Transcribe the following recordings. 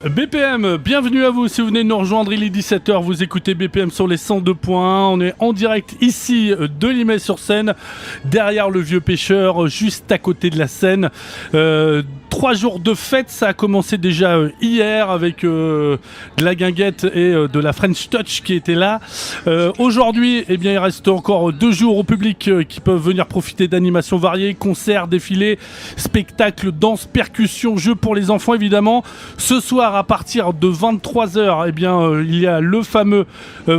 BPM, bienvenue à vous. Si vous venez de nous rejoindre, il est 17h, vous écoutez BPM sur les 102.1. On est en direct ici de Limay-sur-Seine, derrière le Vieux Pêcheur, juste à côté de la Seine. 3 jours de fête, ça a commencé déjà hier avec de la guinguette et de la French Touch qui était là. Aujourd'hui, eh bien, il reste encore 2 jours au public qui peuvent venir profiter d'animations variées, concerts, défilés, spectacles, danse, percussions, jeux pour les enfants évidemment. Ce soir, à partir de 23h, eh bien, il y a le fameux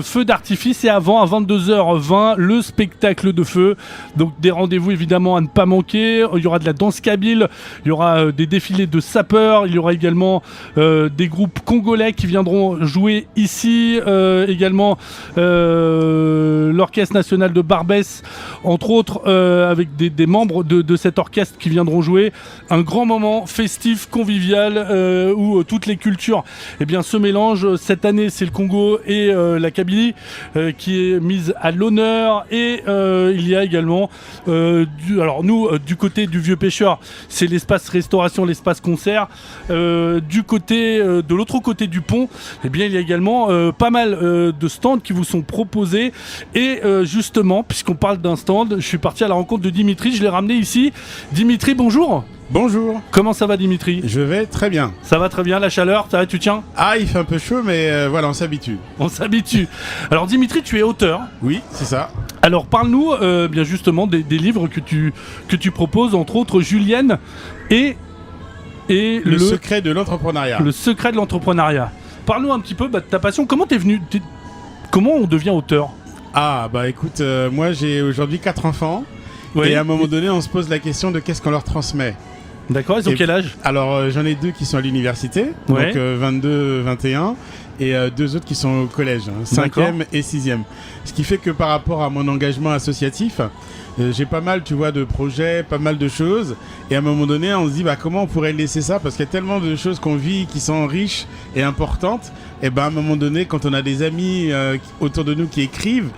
feu d'artifice et avant, à 22h20, le spectacle de feu. Donc des rendez-vous évidemment à ne pas manquer. Il y aura de la danse kabyle, il y aura des défilés de sapeurs, il y aura également des groupes congolais qui viendront jouer ici, également l'Orchestre National de Barbès, entre autres, avec des membres de cet orchestre qui viendront jouer. Un grand moment festif, convivial, où toutes les cultures se mélangent. Cette année, c'est le Congo et la Kabylie qui est mise à l'honneur. Et il y a également, du côté du Vieux Pêcheur, c'est l'espace restauration, l'espace concert. Du côté, de l'autre côté du pont, il y a également pas mal de stands qui vous sont proposés. Et justement, puisqu'on parle d'un stand, je suis parti à la rencontre de Dimitri, je l'ai ramené ici. Dimitri, bonjour. Bonjour. Comment ça va, Dimitri ? Je vais très bien. Ça va très bien, la chaleur, ça va, tu tiens ? Ah, il fait un peu chaud, mais voilà, on s'habitue. On s'habitue. Alors Dimitri, tu es auteur. Oui, c'est ça. Alors parle-nous bien justement des livres que tu proposes, entre autres Julienne et le secret de l'entrepreneuriat. Le secret de l'entrepreneuriat. Parle-nous un petit peu de ta passion. Comment t'es venu Comment on devient auteur ? Ah, bah écoute, moi j'ai aujourd'hui 4 enfants. Oui. Et à un moment donné, on se pose la question de qu'est-ce qu'on leur transmet. D'accord, ils ont quel âge ? Alors j'en ai 2 qui sont à l'université, donc 22, 21, et 2 autres qui sont au collège, 5e et 6e. Ce qui fait que par rapport à mon engagement associatif, j'ai pas mal, tu vois, de projets, pas mal de choses, et à un moment donné, on se dit comment on pourrait laisser ça, parce qu'il y a tellement de choses qu'on vit qui sont riches et importantes, et à un moment donné, quand on a des amis autour de nous qui écrivent,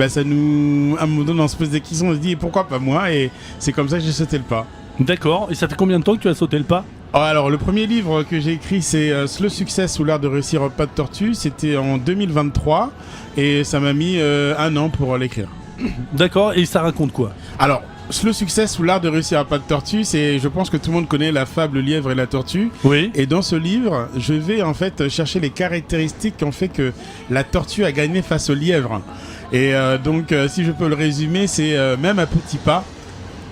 ça nous, à un moment donné, on se pose des questions, on se dit pourquoi pas moi, et c'est comme ça que j'ai sauté le pas. D'accord, et ça fait combien de temps que tu as sauté le pas ? Alors le premier livre que j'ai écrit, c'est Slow Success ou l'art de réussir au pas de tortue. C'était en 2023 et ça m'a mis 1 an pour l'écrire. D'accord, et ça raconte quoi ? Alors Slow Success ou l'art de réussir à pas de tortue, je pense que tout le monde connaît la fable Le lièvre et la tortue. Oui. Et dans ce livre, je vais en fait chercher les caractéristiques qui ont fait que la tortue a gagné face au lièvre. Et donc si je peux le résumer, c'est même à petits pas,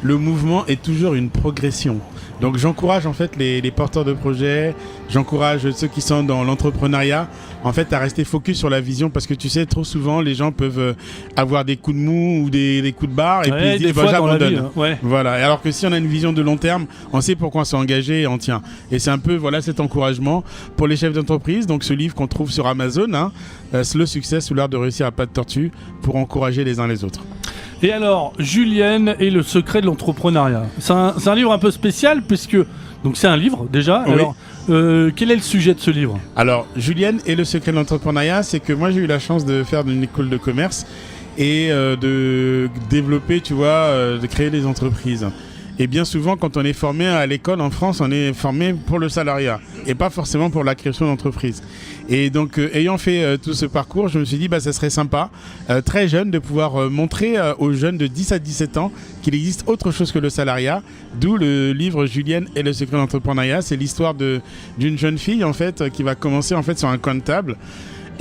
le mouvement est toujours une progression. Donc j'encourage en fait les porteurs de projets, j'encourage ceux qui sont dans l'entrepreneuriat en fait à rester focus sur la vision, parce que tu sais, trop souvent les gens peuvent avoir des coups de mou ou des coups de barre et puis ils se disent j'abandonne. Voilà. Et alors que si on a une vision de long terme, on sait pourquoi on s'est engagé et on tient. Et c'est un peu cet encouragement pour les chefs d'entreprise. Donc ce livre qu'on trouve sur Amazon, Slow Success ou l'art de réussir à pas de tortue, pour encourager les uns les autres. Et alors, Julienne et le secret de l'entrepreneuriat. C'est un livre un peu spécial puisque... Donc c'est un livre déjà. Oui. Alors, quel est le sujet de ce livre ? Alors, Julienne et le secret de l'entrepreneuriat, c'est que moi j'ai eu la chance de faire une école de commerce et de développer, tu vois, de créer des entreprises. Et bien souvent, quand on est formé à l'école en France, on est formé pour le salariat et pas forcément pour la création d'entreprise. Et donc, ayant fait tout ce parcours, je me suis dit, ça serait sympa, très jeune, de pouvoir montrer aux jeunes de 10 à 17 ans qu'il existe autre chose que le salariat. D'où le livre Julienne et le secret de l'entrepreneuriat. C'est l'histoire d'une jeune fille en fait qui va commencer en fait sur un comptable.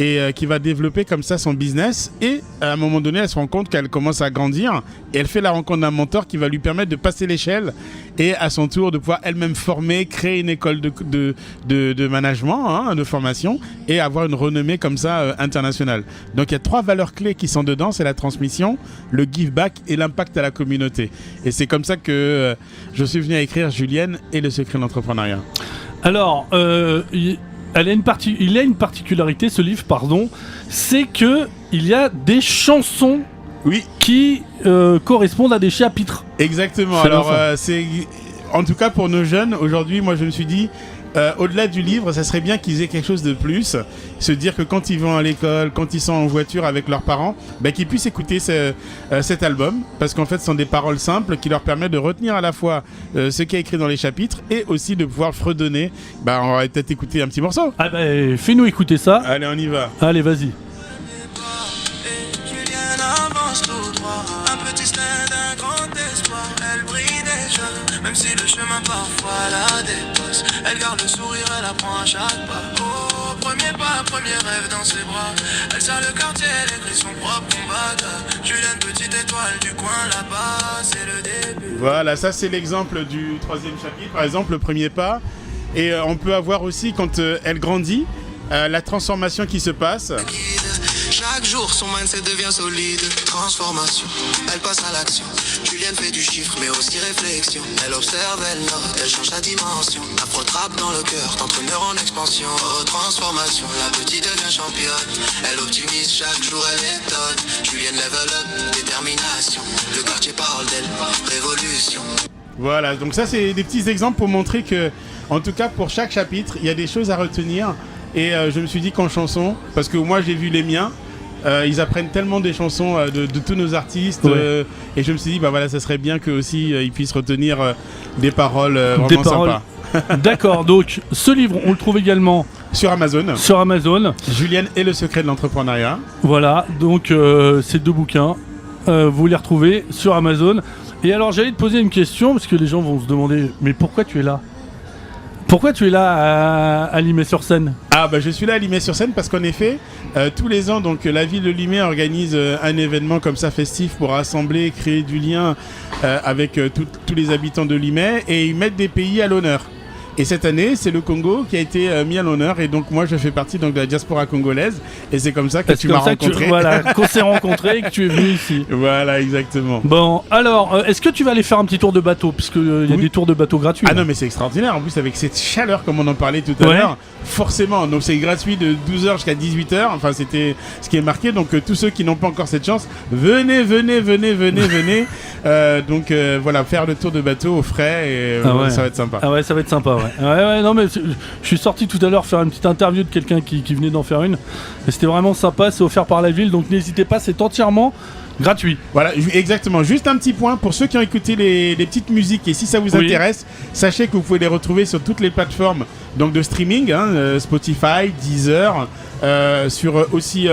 Et qui va développer comme ça son business, et à un moment donné elle se rend compte qu'elle commence à grandir et elle fait la rencontre d'un mentor qui va lui permettre de passer l'échelle et à son tour de pouvoir elle-même former, créer une école de management, de formation, et avoir une renommée comme ça internationale. Donc il y a 3 valeurs clés qui sont dedans, c'est la transmission, le give back et l'impact à la communauté. Et c'est comme ça que je suis venu à écrire Julienne et le secret de l'entrepreneuriat. Alors il a une particularité, ce livre, c'est que il y a des chansons qui correspondent à des chapitres. Exactement. Alors c'est en tout cas pour nos jeunes, aujourd'hui, moi je me suis dit, au-delà du livre, ça serait bien qu'ils aient quelque chose de plus. Se dire que quand ils vont à l'école, quand ils sont en voiture avec leurs parents, qu'ils puissent écouter cet album. Parce qu'en fait, ce sont des paroles simples qui leur permettent de retenir à la fois ce qui est écrit dans les chapitres et aussi de pouvoir fredonner. On va peut-être écouter un petit morceau. Ah fais-nous écouter ça. Allez, on y va. Allez, vas-y. Même si le chemin parfois la dépasse, elle garde le sourire, elle apprend à chaque pas. Oh, premier pas, premier rêve dans ses bras. Elle sert le quartier, elle écrit son propre combat. Julienne, petite étoile du coin là-bas, c'est le début. Voilà, ça c'est l'exemple du 3e chapitre, par exemple, le premier pas. Et on peut avoir aussi, quand elle grandit, la transformation qui se passe. Chaque jour, son mindset devient solide. Transformation, elle passe à l'action. Julienne fait du chiffre, mais aussi réflexion. Elle observe, elle note, elle change sa dimension. Afro-trap dans le cœur, d'entraîneur en expansion. Oh, transformation, la petite devient championne. Elle optimise, chaque jour elle étonne. Julienne level up, détermination. Le quartier parle d'elle, révolution. Voilà, donc ça c'est des petits exemples pour montrer que, en tout cas pour chaque chapitre, il y a des choses à retenir. Et je me suis dit qu'en chanson, parce que moi j'ai vu les miens, ils apprennent tellement des chansons de tous nos artistes, ouais. Et je me suis dit ça serait bien qu'eux aussi ils puissent retenir des paroles vraiment sympas. D'accord, donc ce livre on le trouve également sur Amazon. Sur Amazon. Julienne et le secret de l'entrepreneuriat. Voilà, donc ces 2 bouquins, vous les retrouvez sur Amazon. Et alors j'allais te poser une question, parce que les gens vont se demander, mais pourquoi tu es là ? Pourquoi tu es là à Limay-sur-Seine ? Je suis là à Limay-sur-Seine parce qu'en effet, tous les ans, donc la ville de Limay organise un événement comme ça festif pour rassembler, créer du lien avec tous les habitants de Limay, et ils mettent des pays à l'honneur. Et cette année, c'est le Congo qui a été mis à l'honneur, et donc moi je fais partie de la diaspora congolaise, et c'est comme ça que tu m'as rencontré. Voilà, qu'on s'est rencontrés et que tu es venu ici. Voilà, exactement. Bon, alors, est-ce que tu vas aller faire un petit tour de bateau ? Parce qu'il y a des tours de bateau gratuits. Ah non, mais c'est extraordinaire. En plus, avec cette chaleur, comme on en parlait tout à l'heure, forcément. Donc, c'est gratuit de 12h jusqu'à 18h. Enfin, c'était ce qui est marqué. Donc, tous ceux qui n'ont pas encore cette chance, venez. Donc, voilà, faire le tour de bateau au frais. Et ça va être sympa. Ah ouais, ça va être sympa, ouais. Ouais, non, mais je suis sorti tout à l'heure faire une petite interview de quelqu'un qui venait d'en faire une. Et c'était vraiment sympa. C'est offert par la ville. Donc, n'hésitez pas, c'est entièrement gratuit. Voilà, exactement. Juste un petit point pour ceux qui ont écouté les petites musiques, et si ça vous intéresse, sachez que vous pouvez les retrouver sur toutes les plateformes donc de streaming, Spotify, Deezer, sur aussi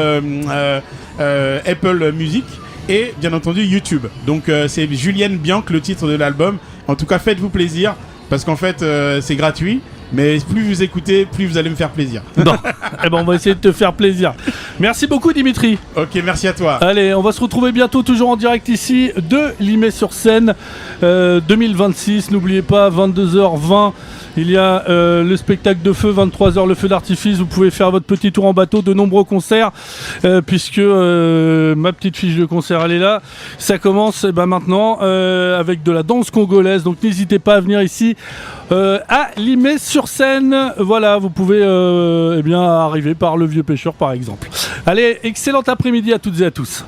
Apple Music et bien entendu YouTube. Donc c'est Julienne Bianc, le titre de l'album. En tout cas, faites-vous plaisir parce qu'en fait c'est gratuit. Mais plus vous écoutez, plus vous allez me faire plaisir. Bon, on va essayer de te faire plaisir. Merci beaucoup Dimitri. Ok, merci à toi. Allez, on va se retrouver bientôt toujours en direct ici de Limay-sur-Seine 2026. N'oubliez pas, 22h20. Il y a le spectacle de feu, 23h le feu d'artifice. Vous pouvez faire votre petit tour en bateau, de nombreux concerts, puisque ma petite fiche de concert elle est là. Ça commence maintenant avec de la danse congolaise. Donc n'hésitez pas à venir ici à Limay-sur-Seine. Voilà, vous pouvez arriver par le Vieux Pêcheur par exemple. Allez, excellent après-midi à toutes et à tous.